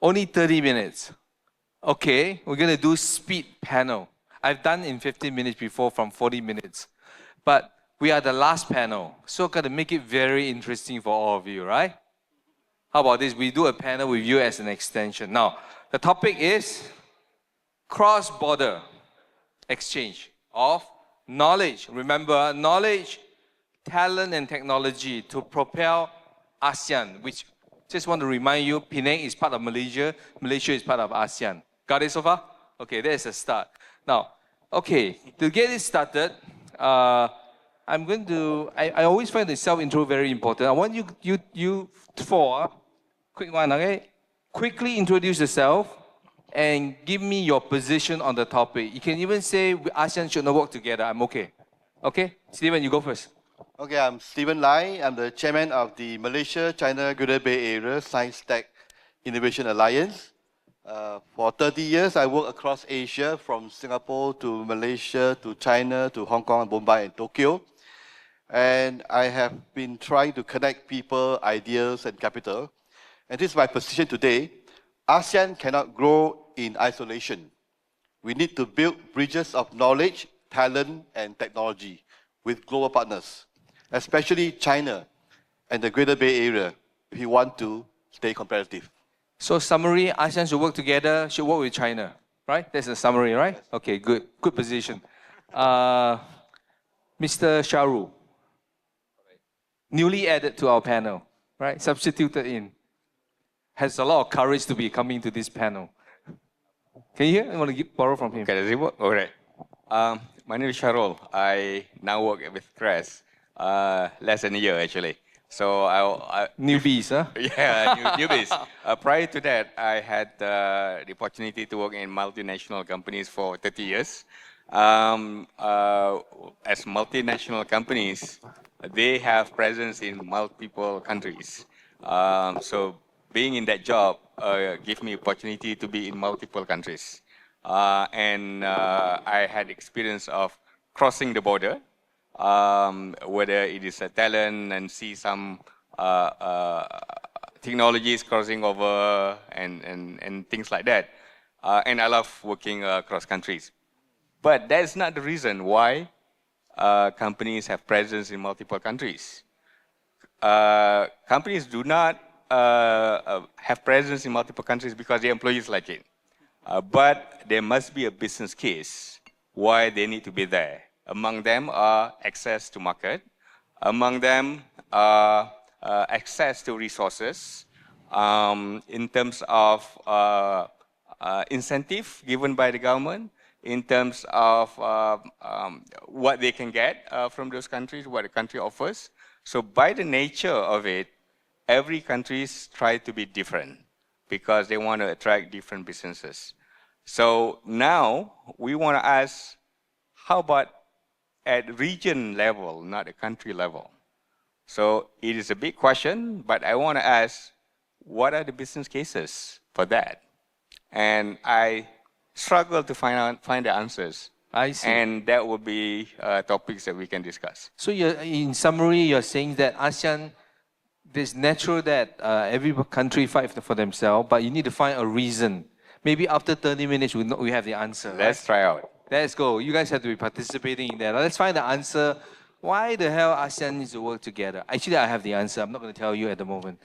Only 30 minutes. Okay, we're going to do speed panel. I've done in 15 minutes before from 40 minutes. But we are the last panel, so got to make it very interesting for all of you, right? How about this? We do a panel with you as an extension. Now, the topic is cross-border exchange of knowledge. Remember, knowledge, talent, and technology to propel ASEAN, which just want to remind you, Penang is part of Malaysia, Malaysia is part of ASEAN. Got it so far? Okay, there's a start. Now, okay, to get it started, I'm going to, I always find the self-intro very important. I want you four, quick one, okay? Quickly introduce yourself and give me your position on the topic. You can even say ASEAN should not work together. I'm okay. Okay? Stephen, you go first. Okay, I'm Stephen Lai. I'm the chairman of the Malaysia-China Greater Bay Area Science Tech Innovation Alliance. For 30 years, I work across Asia, from Singapore to Malaysia to China to Hong Kong, Mumbai, and Tokyo. And I have been trying to connect people, ideas, and capital. And this is my position today. ASEAN cannot grow in isolation. We need to build bridges of knowledge, talent, and technology with global partners, especially China and the Greater Bay Area, if we want to stay competitive. So summary, ASEAN should work together, should work with China, right? That's the summary, right? Yes. Okay, good. Good position. Mr. Shahrul, newly added to our panel, right? Substituted in. Has a lot of courage to be coming to this panel. Can you hear? I want to borrow from him. Okay, does it work? All right. My name is Shahrul. I now work with CREST, less than a year actually. So newbies, huh? Yeah, newbies. Prior to that, I had the opportunity to work in multinational companies for 30 years. As multinational companies, they have presence in multiple countries. So being in that job gave me opportunity to be in multiple countries. And I had experience of crossing the border, whether it is a talent and see some technologies crossing over and things like that. And I love working across countries. But that's not the reason why companies have presence in multiple countries. Companies do not have presence in multiple countries because their employees like it. But there must be a business case why they need to be there. Among them are access to market. Among them are access to resources in terms of incentive given by the government, in terms of what they can get from those countries, what the country offers. So by the nature of it, every country tries to be different because they want to attract different businesses. So now we want to ask, how about at region level, not a country level? So it is a big question, but I want to ask, what are the business cases for that? And I struggle to find the answers. I see. And that would be topics that we can discuss. So in summary, you're saying that ASEAN, it's natural that every country fight for themselves, but you need to find a reason. Maybe after 30 minutes, we have the answer. Let's try out. Let's go. You guys have to be participating in that. Let's find the answer. Why the hell ASEAN needs to work together? Actually, I have the answer. I'm not going to tell you at the moment.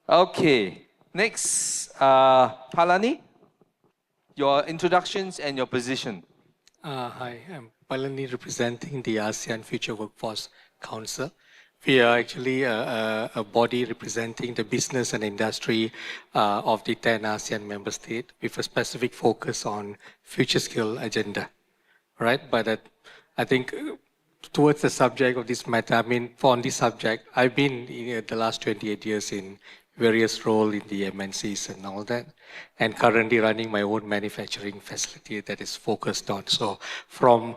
Okay. Next, Palani, your introductions and your position. Hi, I'm Palani representing the ASEAN Future Workforce Council. We are actually a body representing the business and industry of the 10 ASEAN member states with a specific focus on future skill agenda, right? But I think towards the subject of this matter, I mean, on this subject, I've been in the last 28 years in various roles in the MNCs and all that, and currently running my own manufacturing facility that is focused on. So from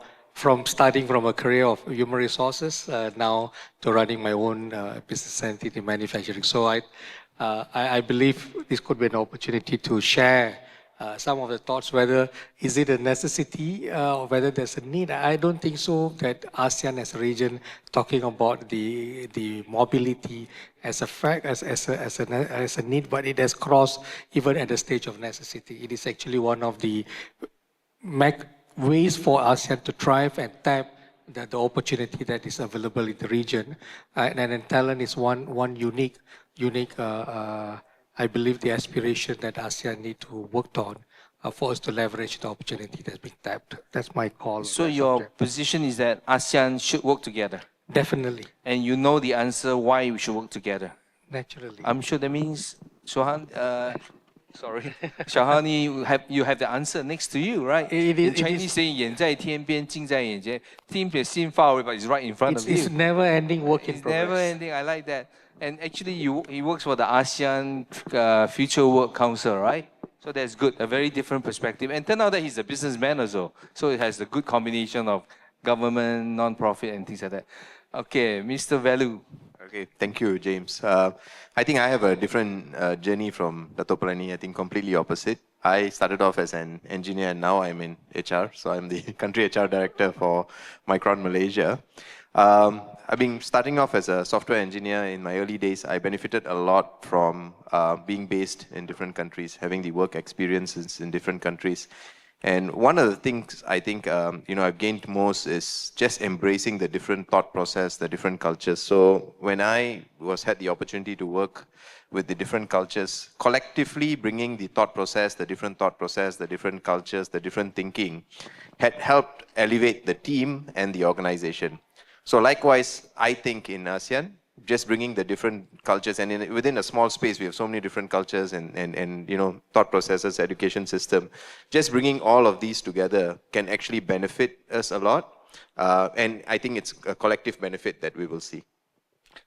starting from a career of human resources now to running my own business entity in manufacturing. So I believe this could be an opportunity to share some of the thoughts whether is it a necessity or whether there's a need. I don't think so that ASEAN as a region talking about the mobility as a fact, as a need, but it has crossed even at the stage of necessity. It is actually one of the ways for ASEAN to thrive and tap the opportunity that is available in the region. And then talent is one unique, I believe, the aspiration that ASEAN need to work on for us to leverage the opportunity that's being tapped. That's my call. So your position is that ASEAN should work together? Definitely. And you know the answer why we should work together? Naturally. I'm sure that means, Shahani, you have the answer next to you, right? In Chinese saying, 眼在天边,近在眼前. Team seem far away, but it's right in front of you. It's never ending work in progress. Never ending, I like that. And actually, he works for the ASEAN Future Work Council, right? So that's good, a very different perspective. And turn out that he's a businessman also. So it has a good combination of government, non-profit, and things like that. Okay, Mr. Vellu. Okay, thank you, James. I think I have a different journey from Dato Palani, I think completely opposite. I started off as an engineer and now I'm in HR. So I'm the country HR director for Micron Malaysia. I've been starting off as a software engineer in my early days. I benefited a lot from being based in different countries, having the work experiences in different countries. And one of the things I think I've gained most is just embracing the different thought process, the different cultures. So when I had the opportunity to work with the different cultures, collectively bringing the thought process, the different cultures, the different thinking, had helped elevate the team and the organization. So likewise, I think in ASEAN, just bringing the different cultures, and within a small space, we have so many different cultures and thought processes, education system. Just bringing all of these together can actually benefit us a lot. And I think it's a collective benefit that we will see.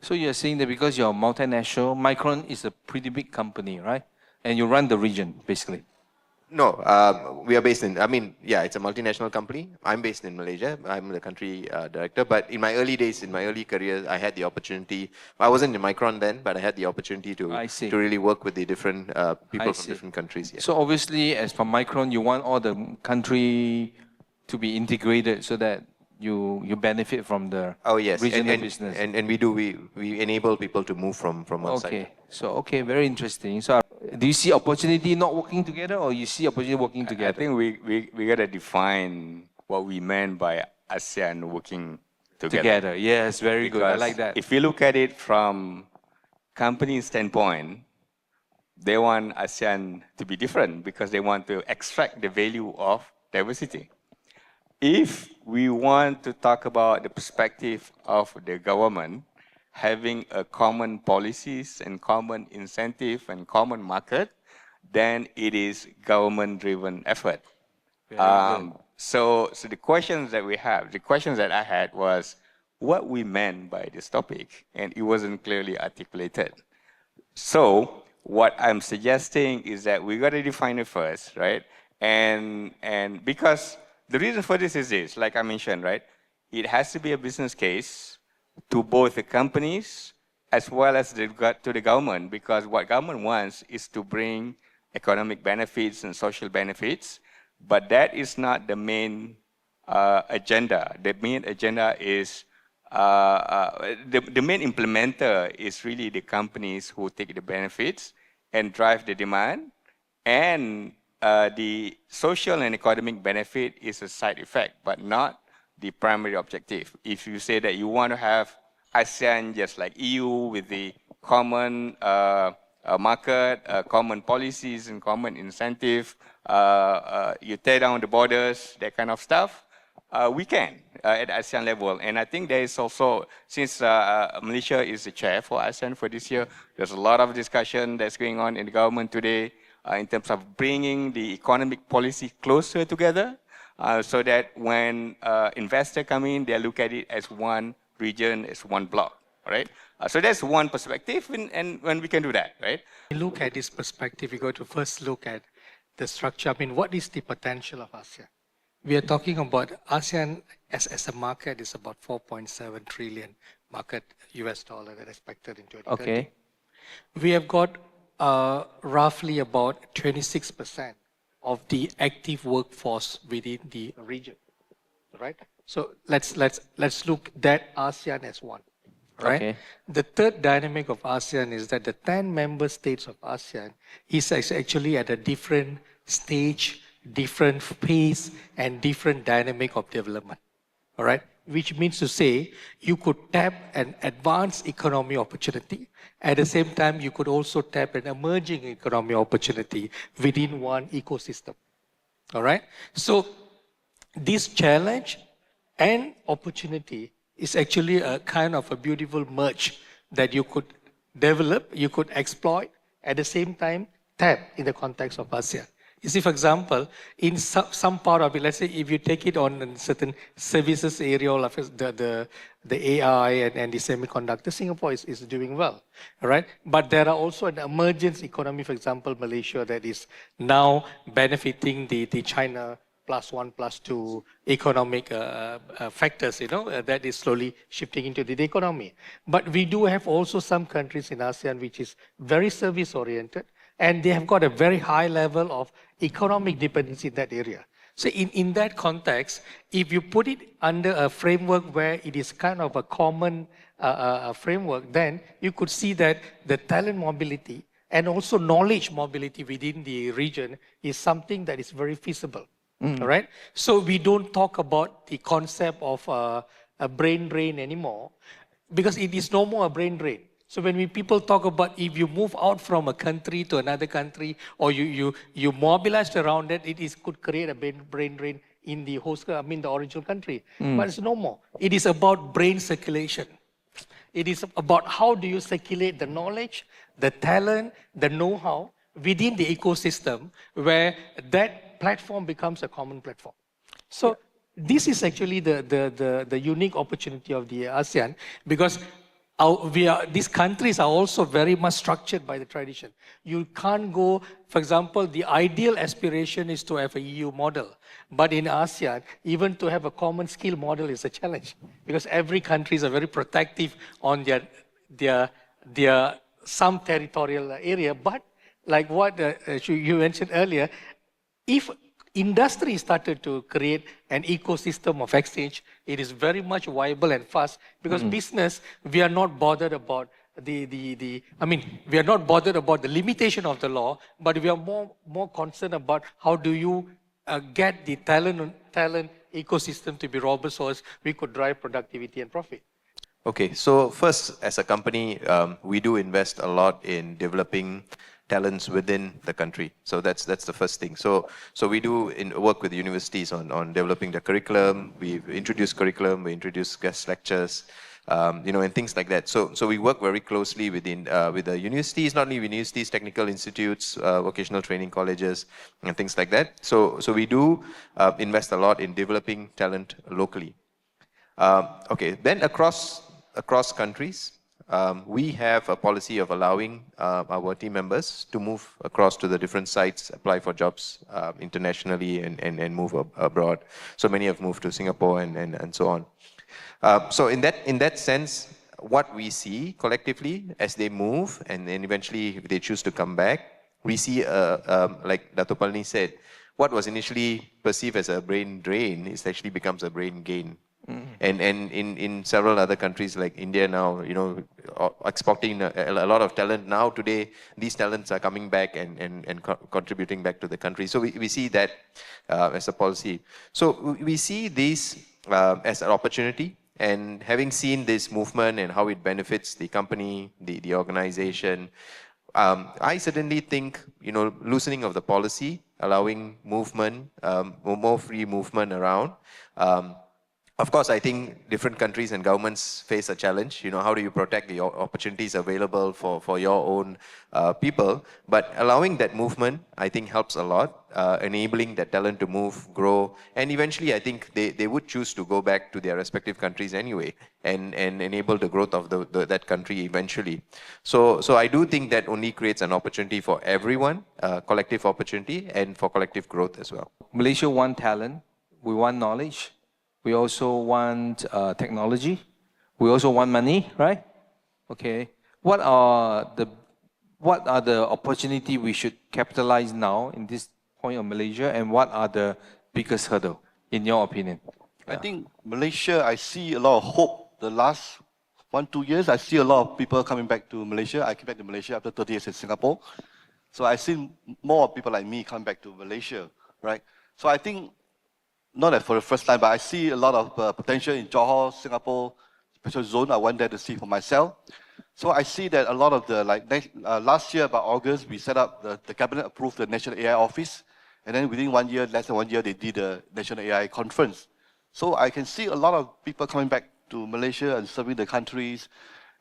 So you're saying that because you're multinational, Micron is a pretty big company, right? And you run the region, basically. No, we are based in, it's a multinational company. I'm based in Malaysia. I'm the country director. But in my early days, in my early career, I had the opportunity. I wasn't in Micron then, but I had the opportunity to really work with the different people from different countries. Yeah. So obviously, as for Micron, you want all the country to be integrated so that you benefit from the regional business. And we enable people to move from one side. Okay, very interesting. So do you see opportunity not working together, or you see opportunity working together? I think we got to define what we meant by ASEAN working together. Yes, very good. I like that. If you look at it from company standpoint, they want ASEAN to be different because they want to extract the value of diversity. If we want to talk about the perspective of the government, having a common policies and common incentive and common market, then it is government-driven effort. So the questions that I had was what we meant by this topic, and it wasn't clearly articulated. So what I'm suggesting is that we got to define it first, right? And because the reason for this is this, like I mentioned, right? It has to be a business case to both the companies as well as to the government, because what government wants is to bring economic benefits and social benefits, but that is not the main agenda. The main agenda is, the main implementer is really the companies who take the benefits and drive the demand, and the social and economic benefit is a side effect, but not the primary objective. If you say that you want to have ASEAN just like EU with the common market, common policies and common incentive, you tear down the borders, that kind of stuff, we can at ASEAN level. And I think there is also, since Malaysia is the chair for ASEAN for this year, there's a lot of discussion that's going on in the government today in terms of bringing the economic policy closer together, so that when investors come in, they look at it as one region, as one block, right? So that's one perspective, and when we can do that, right? Look at this perspective, we go to first look at the structure. I mean, what is the potential of ASEAN? We are talking about ASEAN as a market is about 4.7 trillion market US dollar that is expected in 2030. Okay. We have got roughly about 26% of the active workforce within the region, right? So let's look at ASEAN as one, right? Okay. The third dynamic of ASEAN is that the 10 member states of ASEAN is actually at a different stage, different pace, and different dynamic of development, all right? Which means to say you could tap an advanced economy opportunity. At the same time, you could also tap an emerging economy opportunity within one ecosystem, all right? So this challenge and opportunity is actually a kind of a beautiful merge that you could develop, you could exploit, at the same time tap in the context of ASEAN. You see, for example, in some part of it, let's say if you take it on a certain services area, like the AI and the semiconductor, Singapore is doing well, right? But there are also an emergence economy, for example, Malaysia, that is now benefiting the China +1, +2 economic factors, that is slowly shifting into the economy. But we do have also some countries in ASEAN which is very service oriented, and they have got a very high level of economic dependency in that area. So in that context, if you put it under a framework where it is kind of a common framework, then you could see that the talent mobility and also knowledge mobility within the region is something that is very feasible. All right. So we don't talk about the concept of a brain drain anymore, because it is no more a brain drain. So when people talk about if you move out from a country to another country, or you mobilized around it, could create a brain drain in the the original country. But it's no more. It is about brain circulation. It is about how do you circulate the knowledge, the talent, the know-how within the ecosystem, where that platform becomes a common platform. So this is actually the unique opportunity of the ASEAN, because these countries are also very much structured by the tradition. You can't go, for example, the ideal aspiration is to have a EU model. But in ASEAN, even to have a common skill model is a challenge, because every country is very protective on their some territorial area. But like what you mentioned earlier, if industry started to create an ecosystem of exchange, it is very much viable and fast, because business, we are not bothered about we are not bothered about the limitation of the law, but we are more concerned about how do you get the talent ecosystem to be robust, so as we could drive productivity and profit. Okay, so first, as a company, we do invest a lot in developing talents within the country. So that's the first thing. So we do work with universities on developing the curriculum. We introduce curriculum, we introduce guest lectures, and things like that. So we work very closely with the universities, not only universities, technical institutes, vocational training colleges, and things like that. So we do invest a lot in developing talent locally. Okay, then across countries, we have a policy of allowing our team members to move across to the different sites, apply for jobs internationally, and move abroad. So many have moved to Singapore and so on. So in that sense, what we see collectively as they move, and then eventually if they choose to come back, we see, like Dato Palani said, what was initially perceived as a brain drain is actually becomes a brain gain. And in several other countries like India now, exporting a lot of talent. Now today, these talents are coming back and contributing back to the country. So we see that as a policy. So we see this as an opportunity. And having seen this movement and how it benefits the company, the organization, I certainly think, loosening of the policy, allowing movement, more free movement around. Of course, I think different countries and governments face a challenge. How do you protect the opportunities available for your own people? But allowing that movement, I think, helps a lot, enabling that talent to move, grow, and eventually, I think they would choose to go back to their respective countries anyway, and enable the growth of that country eventually. So I do think that only creates an opportunity for everyone, collective opportunity, and for collective growth as well. Malaysia want talent, we want knowledge. We also want technology. We also want money, right? Okay. What are the opportunity we should capitalize now in this point of Malaysia, and what are the biggest hurdle, in your opinion? I think Malaysia, I see a lot of hope. The last 1-2 years, I see a lot of people coming back to Malaysia. I came back to Malaysia after 30 years in Singapore. So I see more people like me coming back to Malaysia, right? So I think, not that for the first time, but I see a lot of potential in Johor, Singapore, special zone. I went there to see for myself. So I see that a lot of the, last year, about August, we set up, the cabinet approved the National AI Office. And then within 1 year, less than 1 year, they did the National AI Conference. So I can see a lot of people coming back to Malaysia and serving the countries.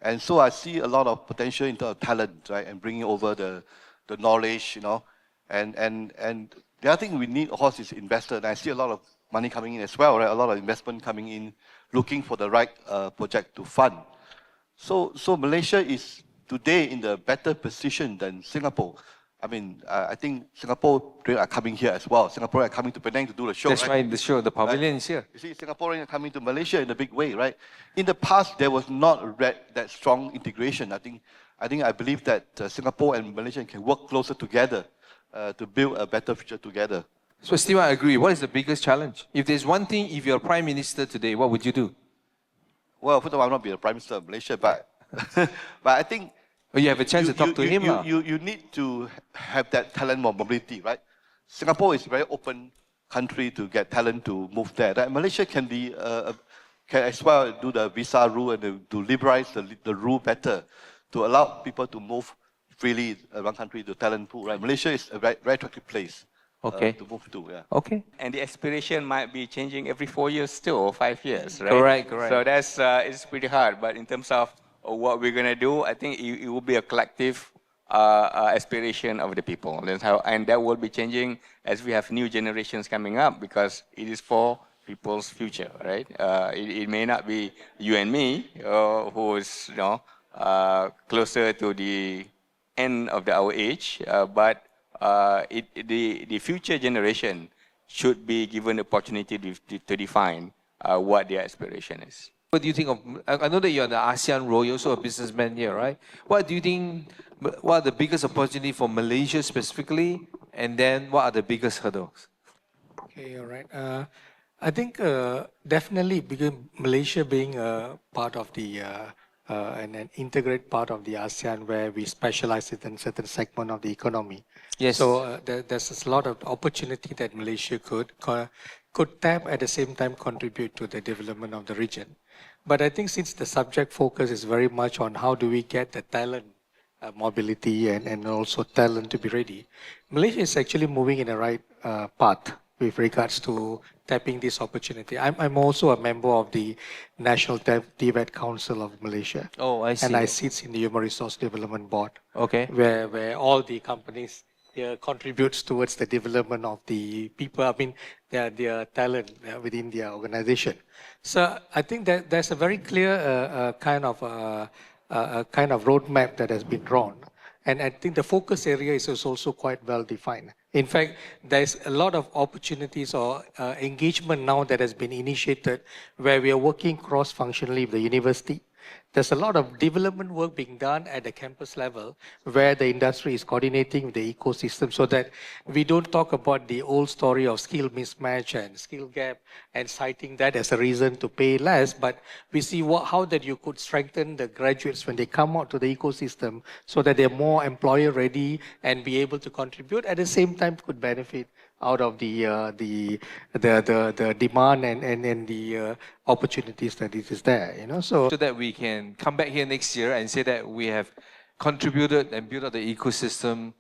And so I see a lot of potential in terms of talent, right? And bringing over the knowledge, you know. And the other thing we need, of course, is investors. And I see a lot of money coming in as well, right? A lot of investment coming in, looking for the right project to fund. So Malaysia is today in the better position than Singapore. I mean, I think Singapore are coming here as well. Singaporeans are coming to Penang to do the show. That's right? the show, the pavilion is here. You see, Singaporeans are coming to Malaysia in a big way, right? In the past, there was not that strong integration. I believe that Singapore and Malaysia can work closer together to build a better future together. So, Steve, I agree. What is the biggest challenge? If there's one thing, if you're Prime Minister today, what would you do? Well, first of all, I'm not be the Prime Minister of Malaysia, but I think you have a chance to talk to him. You need to have that talent mobility, right? Singapore is a very open country to get talent to move there. Right? Malaysia can be can as well do the visa rule and to liberalize the rule better to allow people to move freely around country to talent pool. Right? Malaysia is a very attractive place. To move to, yeah. Okay. And the aspiration might be changing every 4 years still, or 5 years, right? Correct. So that's it's pretty hard. But in terms of what we're going to do, I think it will be a collective aspiration of the people. And that will be changing as we have new generations coming up, because it is for people's future, right? It may not be you and me who is, closer to the end of our age, but the future generation should be given the opportunity to define what their aspiration is. What do you think of, I know that you're on the ASEAN role, you're also a businessman here, right? What do you think, what are the biggest opportunity for Malaysia specifically, and then what are the biggest hurdles? Okay, all right. I think definitely because Malaysia being a part of the an integrated part of the ASEAN, where we specialize in certain segment of the economy. Yes. So there's a lot of opportunity that Malaysia could tap, at the same time contribute to the development of the region. But I think since the subject focus is very much on how do we get the talent mobility and also talent to be ready, Malaysia is actually moving in the right path with regards to tapping this opportunity. I'm also a member of the National TVET Council of Malaysia. Oh, I see. And I sit in the Human Resource Development Board. Okay. Where all the companies contributes towards the development of the people, I mean, their talent within their organization. So I think that there's a very clear kind of roadmap that has been drawn. And I think the focus area is also quite well defined. In fact, there's a lot of opportunities or engagement now that has been initiated where we are working cross-functionally with the university. There's a lot of development work being done at the campus level where the industry is coordinating with the ecosystem so that we don't talk about the old story of skill mismatch and skill gap and citing that as a reason to pay less, but we see how that you could strengthen the graduates when they come out to the ecosystem so that they're more employer ready and be able to contribute, at the same time could benefit out of the demand and the opportunities that it is there, so that we can come back here next year and say that we have contributed and built up the ecosystem